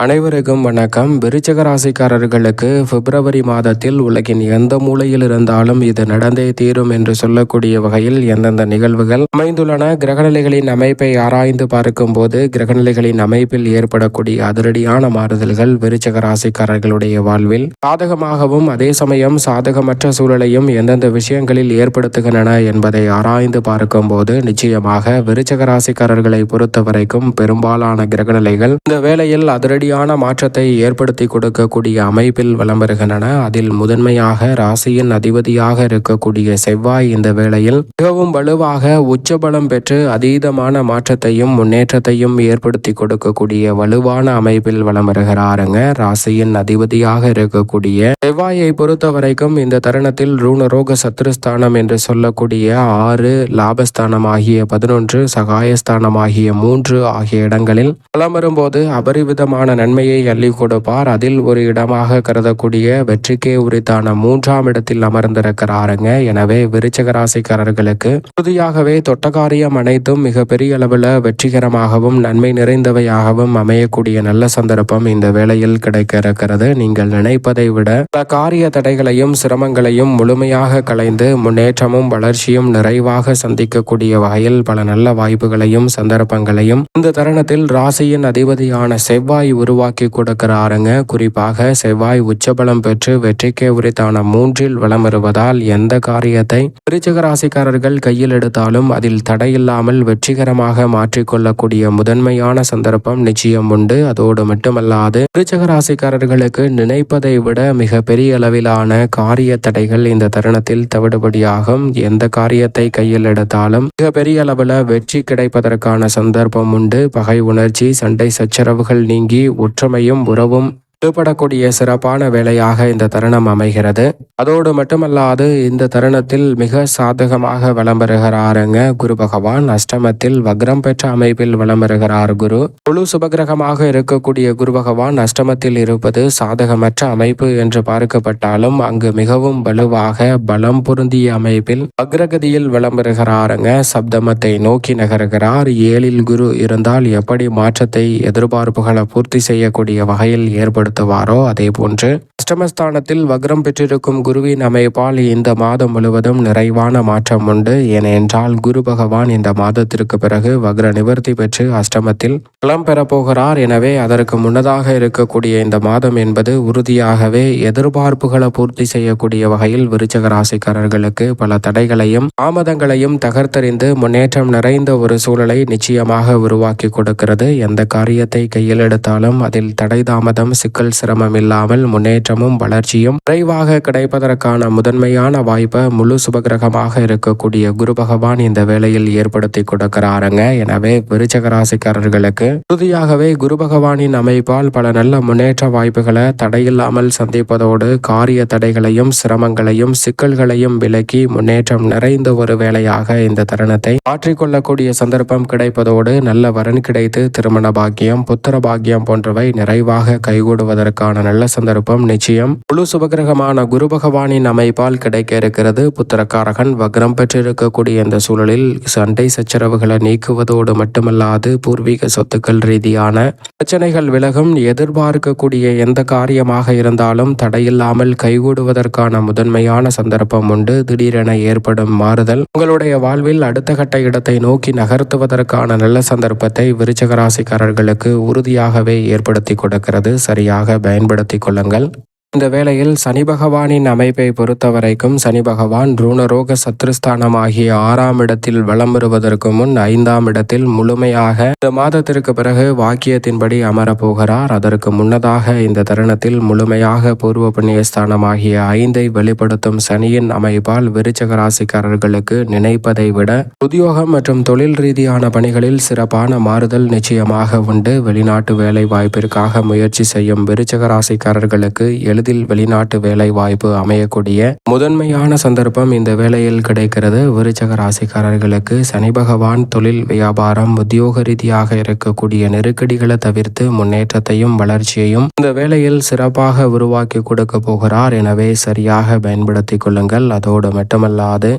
அனைவருக்கும் வணக்கம். விருச்சிக ராசிக்காரர்களுக்கு பிப்ரவரி மாதத்தில் உலகின் எந்த மூலையில் இருந்தாலும் இது நடந்தே தீரும் என்று சொல்லக்கூடிய வகையில் எந்தெந்த நிகழ்வுகள் அமைந்துள்ளன, கிரகநிலைகளின் அமைப்பை ஆராய்ந்து பார்க்கும் போது கிரகநிலைகளின் அமைப்பில் ஏற்படக்கூடிய அதிரடியான மாறுதல்கள் விருச்சிக ராசிக்காரர்களுடைய வாழ்வில் சாதகமாகவும் அதே சமயம் சாதகமற்ற சூழலையும் எந்தெந்த விஷயங்களில் ஏற்படுத்துகின்றன என்பதை ஆராய்ந்து பார்க்கும் போது நிச்சயமாக விருச்சிக ராசிக்காரர்களை பொறுத்தவரைக்கும் பெரும்பாலான கிரகநிலைகள் இந்த வேளையில் அதிரடி மாற்றத்தை ஏற்படுத்தி கொடுக்கக்கூடிய அமைப்பில் வலம் வருகின்றன. அதில் முதன்மையாக ராசியின் அதிபதியாக இருக்கக்கூடிய செவ்வாய் இந்த வேளையில் மிகவும் வலுவாக உச்சபலம் பெற்று அதீதமான மாற்றத்தையும் முன்னேற்றத்தையும் ஏற்படுத்தி கொடுக்கக்கூடிய வலுவான அமைப்பில் வலம் வருகிறாருங்க. ராசியின் அதிபதியாக இருக்கக்கூடிய செவ்வாயை பொறுத்த வரைக்கும் இந்த தருணத்தில் ரூணரோக சத்ருஸ்தானம் என்று சொல்லக்கூடிய 6, லாபஸ்தானம் ஆகிய 11, சகாயஸ்தானம் ஆகிய 3 ஆகிய இடங்களில் வலம் வரும்போது அபரிவிதமான நன்மையை அள்ளி கொடுப்பார். அதில் ஒரு இடமாக கருதக்கூடிய வெற்றிக்கே உரித்தான 3ஆம் இடத்தில் அமர்ந்திருக்கிறாருங்க. எனவே விருச்சிக ராசிக்காரர்களுக்கு உறுதியாகவே தொட்டகாரியம் அனைத்தும் மிக பெரிய அளவில் வெற்றிகரமாகவும் நன்மை நிறைந்தவையாகவும் அமையக்கூடிய நல்ல சந்தர்ப்பம் இந்த வேளையில் கிடைக்க இருக்கிறது. நீங்கள் நினைப்பதை விட பல காரிய தடைகளையும் சிரமங்களையும் முழுமையாக களைந்து முன்னேற்றமும் வளர்ச்சியும் நிறைவாக சந்திக்கக்கூடிய வகையில் பல நல்ல வாய்ப்புகளையும் சந்தர்ப்பங்களையும் இந்த தருணத்தில் ராசியின் அதிபதியான செவ்வாய் உருவாக்கி கொடுக்கிறாருங்க. குறிப்பாக செவ்வாய் உச்சபலம் பெற்று வெற்றிக்கே உரித்தான 3இல் வலம் வருவதால் எந்த காரியத்தை விருச்சிக ராசிக்காரர்கள் கையில் எடுத்தாலும் அதில் தடையில்லாமல் வெற்றிகரமாக மாற்றிக்கொள்ளக்கூடிய முதன்மையான சந்தர்ப்பம் நிச்சயம் உண்டு. அதோடு மட்டுமல்லாது விருச்சிக ராசிக்காரர்களுக்கு நினைப்பதை விட மிக பெரிய அளவிலான காரிய தடைகள் இந்த தருணத்தில் தவிடுபடியாகும். எந்த காரியத்தை கையில் எடுத்தாலும் மிக பெரிய அளவில் வெற்றி கிடைப்பதற்கான சந்தர்ப்பம் உண்டு. பகை உணர்ச்சி, சண்டை சச்சரவுகள் நீங்கி ஒற்றுமையும் உறவும் ஈடுபடக்கூடிய சிறப்பான வேலையாக இந்த தருணம் அமைகிறது. அதோடு மட்டுமல்லாது இந்த தருணத்தில் மிக சாதகமாக வலம் வருகிறாருங்க குரு பகவான். அஷ்டமத்தில் வக்ரம் பெற்ற அமைப்பில் வலம் வருகிறார் குரு. முழு சுபகிரகமாக இருக்கக்கூடிய குரு பகவான் அஷ்டமத்தில் இருப்பது சாதகமற்ற அமைப்பு என்று பார்க்கப்பட்டாலும் அங்கு மிகவும் வலுவாக பலம் பொருந்திய அமைப்பில் அக்ரகதியில் வலம் வருகிறாருங்க. சப்தமத்தை நோக்கி நகர்கிறார். 7இல் குரு இருந்தால் எப்படி மாற்றத்தை எதிர்பார்ப்புகளை பூர்த்தி செய்யக்கூடிய வகையில் ஏற்படுத்துவாரோ அதே போன்று அஷ்டமஸ்தானத்தில் வக்ரம் பெற்றிருக்கும் குருவின் அமைப்பால் இந்த மாதம் முழுவதும் நிறைவான மாற்றம் உண்டு. ஏனென்றால் குரு பகவான் இந்த மாதத்திற்கு பிறகு வக்ர நிவர்த்தி பெற்று அஷ்டமத்தில் பலம் பெறப்போகிறார். எனவே அதற்கு முன்னதாக இருக்கக்கூடிய இந்த மாதம் என்பது உறுதியாகவே எதிர்பார்ப்புகளை பூர்த்தி செய்யக்கூடிய வகையில் விருச்சிக ராசிக்காரர்களுக்கு பல தடைகளையும் தாமதங்களையும் தகர்த்தறிந்து முன்னேற்றம் நிறைந்த ஒரு சூழலை நிச்சயமாக உருவாக்கி கொடுக்கிறது. எந்த காரியத்தை கையில் எடுத்தாலும் அதில் தடை தாமதம் சிக்கல் சிரமம் இல்லாமல் முன்னேற்றமும் வளர்ச்சியும் விரைவாக கிடைப்பதற்கான முதன்மையான வாய்ப்பை முழு சுபகிரகமாக இருக்கக்கூடிய குரு பகவான் இந்த வேளையில் ஏற்படுத்தி கொடுக்கிறாருங்க. எனவே விருச்சிக ராசிக்காரர்களுக்கு உறுதியாகவே குரு பகவானின் அமைப்பால் பல நல்ல முன்னேற்ற வாய்ப்புகளை தடையில்லாமல் சந்திப்பதோடு காரிய தடைகளையும் சிரமங்களையும் சிக்கல்களையும் விலக்கி முன்னேற்றம் நிறைந்த ஒரு வேலையாக இந்த தருணத்தை மாற்றிக்கொள்ளக்கூடிய சந்தர்ப்பம் கிடைப்பதோடு நல்ல வரன் கிடைத்து திருமண பாக்கியம், புத்திர பாக்கியம் போன்றவை நிறைவாக கைகூடுவதற்கான நல்ல சந்தர்ப்பம் நிச்சயம் முழு சுபகிரகமான குரு பகவானின் அமைப்பால் கிடைக்க இருக்கிறது. புத்திரக்காரகன் வக்ரம் பெற்றிருக்கக்கூடிய இந்த சூழலில் சண்டை சச்சரவுகளை நீக்குவதோடு மட்டுமல்லாது பூர்வீக சொத்துக்கள் ரீதியான பிரச்சனைகள் விலகும். எதிர்பார்க்கக்கூடிய எந்த காரியமாக இருந்தாலும் தடையில்லாமல் கைகூடுவதற்கான முதன்மையான சந்தர்ப்பம் உண்டு. திடீரென ஏற்படும் மாறுதல் உங்களுடைய வாழ்வில் அடுத்த கட்ட இடத்தை நோக்கி நகர்த்துவதற்கான நல்ல சந்தர்ப்பத்தை விருச்சிக ராசிக்காரர்களுக்கு உறுதியாகவே ஏற்படுத்தி கொடுக்கிறது. சரியாக பயன்படுத்திக் கொள்ளுங்கள். இந்த வேளையில் சனி பகவானின் அமைப்பை பொறுத்தவரைக்கும் சனி பகவான் ரூணரோக சத்ருஸ்தானம் ஆகிய 6ஆம் இடத்தில் வலம் வருவதற்கு முன் 5ஆம் இடத்தில் முழுமையாக இந்த மாதத்திற்கு பிறகு வாக்கியத்தின்படி அமரப்போகிறார். அதற்கு முன்னதாக இந்த தருணத்தில் முழுமையாக பூர்வ புண்ணியஸ்தானம் ஆகிய 5ஐ வெளிப்படுத்தும் சனியின் அமைப்பால் விருச்சிக ராசிக்காரர்களுக்கு நினைப்பதை விட உத்தியோகம் மற்றும் தொழில் ரீதியான பணிகளில் சிறப்பான மாறுதல் நிச்சயமாக உண்டு. வெளிநாட்டு வேலை வாய்ப்பிற்காக முயற்சி செய்யும் விருச்சிக ராசிக்காரர்களுக்கு எளிதில் வெளிநாட்டு வேலை வாய்ப்பு அமையக்கூடிய முதன்மையான சந்தர்ப்பம் இந்த வேளையில் கிடைக்கிறது. விருச்சிக ராசிக்காரர்களுக்கு சனி பகவான் தொழில், வியாபாரம், உத்தியோக ரீதியாக இருக்கக்கூடிய நெருக்கடிகளை தவிர்த்து முன்னேற்றத்தையும் வளர்ச்சியையும் இந்த வேளையில் சிறப்பாக உருவாக்கி கொடுக்க போகிறார். எனவே சரியாக பயன்படுத்திக் கொள்ளுங்கள். அதோடு மட்டுமல்லாது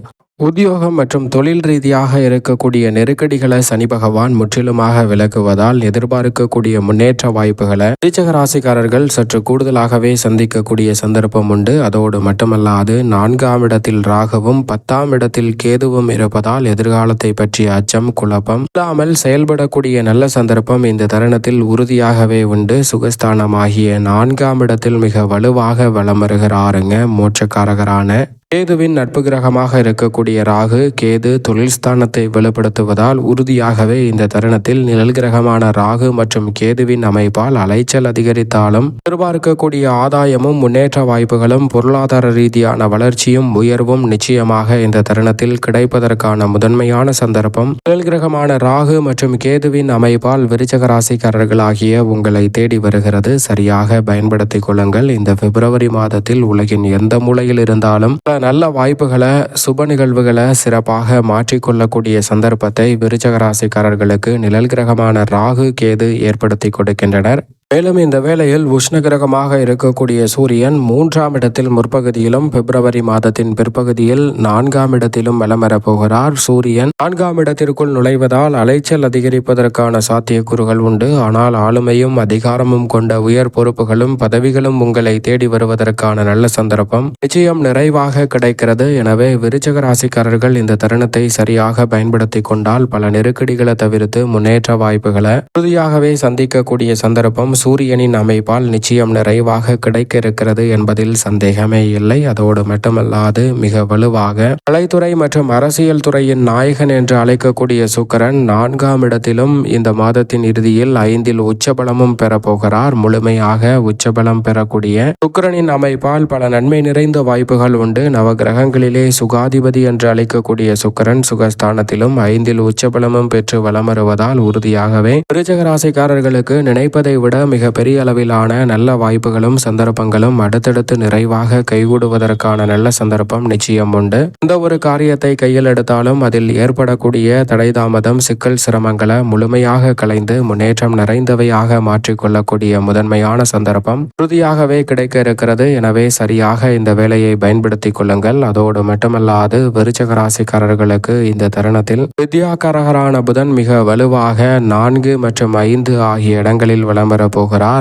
உத்தியோகம் மற்றும் தொழில் ரீதியாக இருக்கக்கூடிய நெருக்கடிகளை சனி பகவான் முற்றிலுமாக விலக்குவதால் எதிர்பார்க்கக்கூடிய முன்னேற்ற வாய்ப்புகளை விருச்சிக ராசிக்காரர்கள் சற்று கூடுதலாகவே சந்திக்கக்கூடிய சந்தர்ப்பம் உண்டு. அதோடு மட்டுமல்லாது 4ஆம் இடத்தில் ராகுவும் 10ஆம் இடத்தில் கேதுவும் இருப்பதால் எதிர்காலத்தை பற்றிய அச்சம் குழப்பம் இல்லாமல் செயல்படக்கூடிய நல்ல சந்தர்ப்பம் இந்த தருணத்தில் உறுதியாகவே உண்டு. சுகஸ்தானமாகிய 4ஆம் இடத்தில் மிக வலுவாக வலம் வருகிறாருங்க மோட்சக்காரகரான கேதுவின் நட்பு கிரகமாக இருக்கக்கூடிய ராகு கேது தொழில் ஸ்தானத்தை வெளிப்படுத்துவதால் உறுதியாகவே இந்த தருணத்தில் நிழல் கிரகமான ராகு மற்றும் கேதுவின் அமைப்பால் அலைச்சல் அதிகரித்தாலும் எதிர்பார்க்கக்கூடிய ஆதாயமும் முன்னேற்ற வாய்ப்புகளும் பொருளாதார ரீதியான வளர்ச்சியும் உயர்வும் நிச்சயமாக இந்த தருணத்தில் கிடைப்பதற்கான முதன்மையான சந்தர்ப்பம் நிழல் கிரகமான ராகு மற்றும் கேதுவின் அமைப்பால் விருச்சிக ராசிக்காரர்களாகிய உங்களை தேடி வருகிறது. சரியாக பயன்படுத்திக் கொள்ளுங்கள். இந்த பிப்ரவரி மாதத்தில் உலகின் எந்த மூலையில் இருந்தாலும் நல்ல வாய்ப்புகளை சுப நிகழ்வுகளை சிறப்பாக மாற்றிக்கொள்ளக்கூடிய சந்தர்ப்பத்தை விருச்சிக ராசிக்காரர்களுக்கு நிழல் கிரகமான ராகு கேது ஏற்படுத்தி கொடுக்கின்றனர். மேலும் இந்த வேளையில் உஷ்ண கிரகமாக இருக்கக்கூடிய சூரியன் 3ஆம் இடத்தில் முற்பகுதியிலும் பிப்ரவரி மாதத்தின் பிற்பகுதியில் 4ஆம் இடத்திலும் வலம் வரப்போகிறார். சூரியன் 4ஆம் இடத்திற்குள் நுழைவதால் அலைச்சல் அதிகரிப்பதற்கான சாத்தியக்கூறுகள் உண்டு. ஆனால் ஆளுமையும் அதிகாரமும் கொண்ட உயர் பொறுப்புகளும் பதவிகளும் உங்களை தேடி வருவதற்கான நல்ல சந்தர்ப்பம் நிச்சயம் நிறைவாக கிடைக்கிறது. எனவே விருச்சிக ராசிக்காரர்கள் இந்த தருணத்தை சரியாக பயன்படுத்தி கொண்டால் பல நெருக்கடிகளை தவிர்த்து முன்னேற்ற வாய்ப்புகளை உறுதியாகவே சந்திக்கக்கூடிய சந்தர்ப்பம் சூரியனின் அமைப்பால் நிச்சயம் நிறைவாக கிடைக்க இருக்கிறது என்பதில் சந்தேகமே இல்லை. அதோடு மட்டுமல்லாது மிக வலுவாக கலைத்துறை மற்றும் அரசியல் துறையின் நாயகன் என்று அழைக்கக்கூடிய சுக்கிரன் 4ஆம் இடத்திலும் இந்த மாதத்தின் இறுதியில் 5இல் உச்சபலமும் பெறப்போகிறார். முழுமையாக உச்சபலம் பெறக்கூடிய சுக்கிரனின் அமைப்பால் பல நன்மை நிறைந்த வாய்ப்புகள் உண்டு. நவ கிரகங்களிலே சுகாதிபதி என்று அழைக்கக்கூடிய சுக்கிரன் சுகஸ்தானத்திலும் 5இல் உச்சபலமும் பெற்று வலம் வருவதால் உறுதியாகவே விருச்சிக ராசிக்காரர்களுக்கு நினைப்பதை விட மிக பெரிய அளவிலான நல்ல வாய்ப்புகளும் சந்தர்ப்பங்களும் அடுத்தடுத்து நிறைவாக கைகூடுவதற்கான நல்ல சந்தர்ப்பம் நிச்சயம் உண்டு. எந்த ஒரு காரியத்தை கையில் எடுத்தாலும் அதில் ஏற்படக்கூடிய தடை தாமதம் சிக்கல் சிரமங்களை முழுமையாக களைந்து முன்னேற்றம் நிறைந்தவையாக மாற்றிக்கொள்ளக்கூடிய முதன்மையான சந்தர்ப்பம் உறுதியாகவே கிடைக்க இருக்கிறது. எனவே சரியாக இந்த வேலையை பயன்படுத்திக் கொள்ளுங்கள். அதோடு மட்டுமல்லாது விருச்சிக ராசிக்காரர்களுக்கு இந்த தருணத்தில் வித்யாகாரகரான புதன் மிக வலுவாக 4 மற்றும் 5 ஆகிய இடங்களில் வலம் வரப்போகிறார்.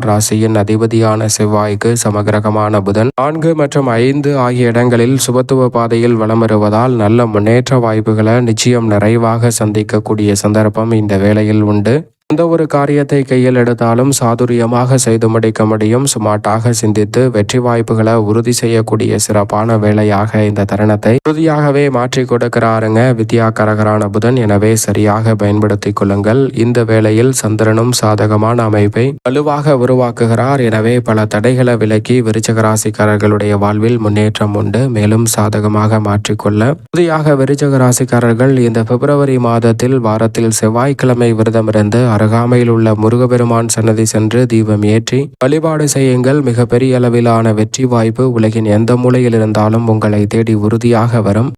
ராசியின் அதிபதியான செவ்வாய்க்கு சமகிரகமான புதன் 4 மற்றும் 5 ஆகிய இடங்களில் சுபத்துவ பாதையில் வலம் வருவதால் நல்ல முன்னேற்ற வாய்ப்புகளை நிச்சயம் நிறைவாக சந்திக்கக்கூடிய சந்தர்ப்பம் இந்த வேளையில் உண்டு. எந்த ஒரு காரியத்தை கையில் எடுத்தாலும் சாதுரியமாக செய்து முடிக்க முடியும். சுமாட்டாக சிந்தித்து வெற்றி வாய்ப்புகளை உறுதி செய்யக்கூடிய சிறப்பான வேலையாக இந்த தருணத்தை உறுதியாகவே மாற்றி கொடுக்கிறாருங்க வித்யாகாரகரான புதன். எனவே சரியாக பயன்படுத்திக் கொள்ளுங்கள். இந்த வேளையில் சந்திரனும் சாதகமான அமைப்பை வலுவாக உருவாக்குகிறார். எனவே பல தடைகளை விலக்கி விருச்சிக ராசிக்காரர்களுடைய வாழ்வில் முன்னேற்றம் உண்டு. மேலும் சாதகமாக மாற்றிக்கொள்ள உறுதியாக விருச்சிக ராசிக்காரர்கள் இந்த பிப்ரவரி மாதத்தில் வாரத்தில் செவ்வாய்க்கிழமை விரதமிருந்து அருகாமையில் உள்ள முருகப்பெருமான் சன்னதி சென்று தீபம் ஏற்றி வழிபாடு செய்யுங்கள். மிக பெரிய அளவிலான வெற்றி வாய்ப்பு உலகின் எந்த மூலையில் இருந்தாலும் உங்களை தேடி உறுதியாக வரும்.